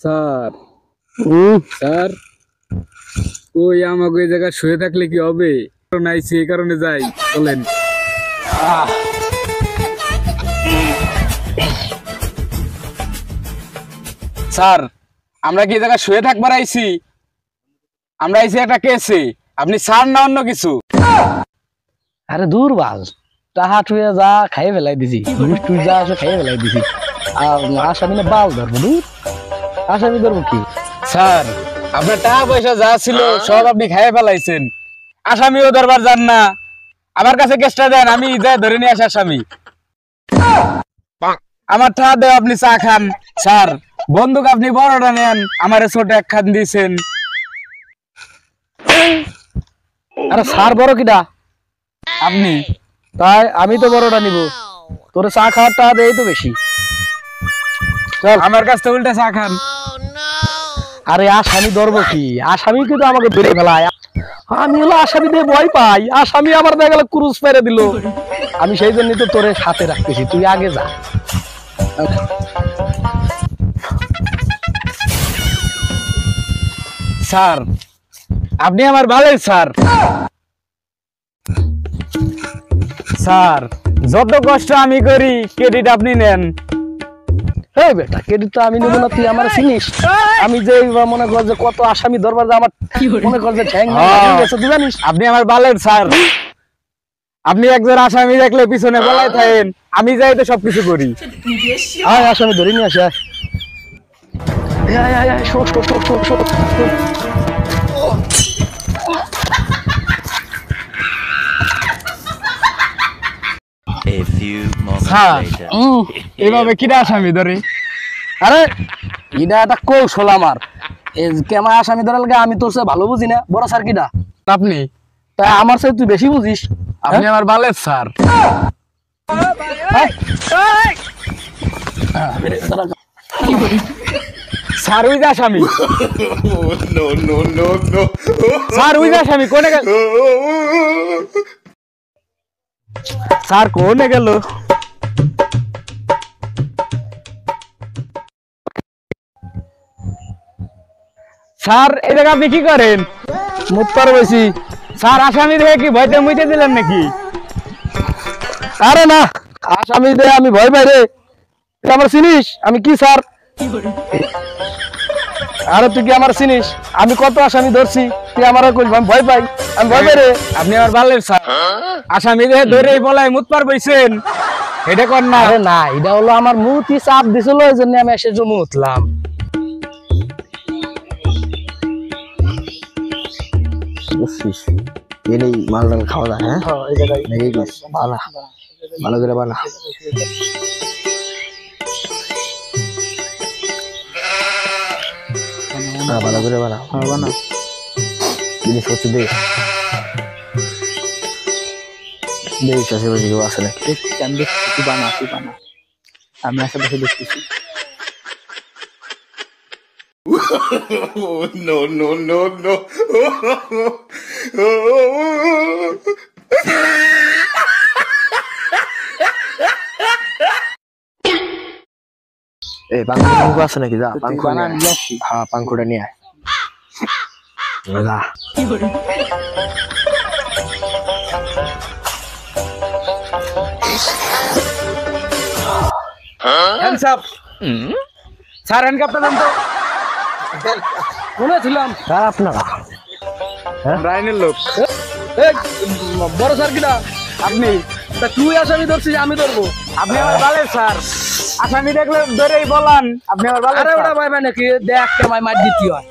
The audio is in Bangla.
স্যার স্যার ওই আমাকে ওই জায়গায় শুয়ে থাকলে কি হবে? নাইছি এই কারণে যাই, বলেন। স্যার আমরা কি এই জায়গায় শুয়ে থাকবার আইছি? আমরা আইছি একটা কেসে, আপনি স্যার না অন্য কিছু? আরে দূর বাল, টাহা টুয়ে যা খাইয়ে ফেলাই দিছি, টুই যা আছে খাইয়ে ফেলাই দিছি। আর আসামি না বাল ধরবো, দূর আসামি ধরবো কি? স্যার আপনার টাকা পয়সা যা ছিল সব আপনি খাইয়ে ফেলাইছেন, আসামিও ধরবার যান না। আমার কাছে কেসটা দেন, আমি যাই ধরে নিয়ে আসি আসামি। আমার টাকা দেও, আপনি চা খান। স্যার বন্দুক আপনি বড়টা নেন, আমারে ছোট এক খান দিয়েছেন। আরে স্যার বড় কিটা? আপনি। তাই আমি তো বড়টা নিব, তোর চা খাওয়ার টাকা দেই তো বেশি। চল আমার কাছ থেকে উল্টা চা খান। আরে আসামি ধরবো কি? আসামি কিন্তু আমাকে ধরে ফেলায়। আমি হলো আসামি দিয়ে ভয় পাই, আসামি আমার দেখা গেল ক্রুজ মেরে দিল। আমি সেই জন্যই তো তোরে সাথে রাখতেছি, তুই আগে যা। স্যার আপনি আমার ভালোই স্যার। স্যার যত কষ্ট আমি করি ক্রেডিট আপনি নেন। এই বেটা, ক্রেডিট তো আমি নেবো না, তুই আমার চিনিস? আমি যে মনে কর যে কত আসামি ধরবার যে আমার মনে কর যে ঠ্যাং তুই জানিস? আপনি আমার ভালোই স্যার। আপনি একজন আসামি দেখলে পিছনে বলাই থাকেন, আমি যাই তো সবকিছু করি। আয় আসামি ধরে নিয়ে আসে। এইভাবে কিরা আসামি ধরে? আরে এটা একটা কৌশল আমার। কেমন আসামি ধরার লাগে আমি তোর সে ভালো বুঝি না? বড় স্যার কিটা? আপনি। তাই আমার সাথে তুই বেশি বুঝিস। আপনি আমার ভালোই স্যার। স্যার ওই যে আসামি। স্যার ওই যে আসামি কোনে গেল? স্যার কোনে গেল? স্যার এই জায়গা আপনি কি করেন? মুখ পার বেশি। স্যার আসামি দেখে কি ভয়তে মুইতে দিলেন নাকি? আরে না, আসামি দে আমি ভয় পাই রে। তুই আমার চিনিস? আমি কি স্যার? আরে তুই কি আমার চিনিস? আমি কত আসামি ধরছি, তুই আমার ভয় পাই? আমি ভয় পাই রে। আপনি আমার ভালোই স্যার। আসামি দেখে ধরে বলাই মুত পার বইছেন, এটা কর না। আরে না, এটা হলো আমার মুতি চাপ দিছিল, এই জন্য আমি এসে জমু উঠলাম। মাল খাওয়া যায়। হ্যাঁ ভালো ভালো করে বানা। ভালো করে বানা বানা জিনিস হচ্ছে দেশ দেশ আশেপাশে কেউ আছে নাকি? আমি দেখছি বানা, তুই বানা, আমি আশেপাশে দেখতেছি। No, no, no, no. এই পাঙ্কু আছে নাকি? যা পাঙ্কু হ্যাঁ পাঙ্কুটা নিয়ে আয়। যা হ্যান্ডস আপ। স্যার হ্যান্ডকাপটা দেন তো। মনে ছিলাম স্যার আপনারা রাইনের লোক। বড় স্যার কিনা? আপনি। তা তুই আসামি ধরছিস, আমি ধরবো? আপনি আমার ভালোই স্যার। আসামি দেখলে ধরেই বলান আপনি আমার ভালো। আরে ওটা ভাই নাকি দেখ কেমায় মার দিতে হয়।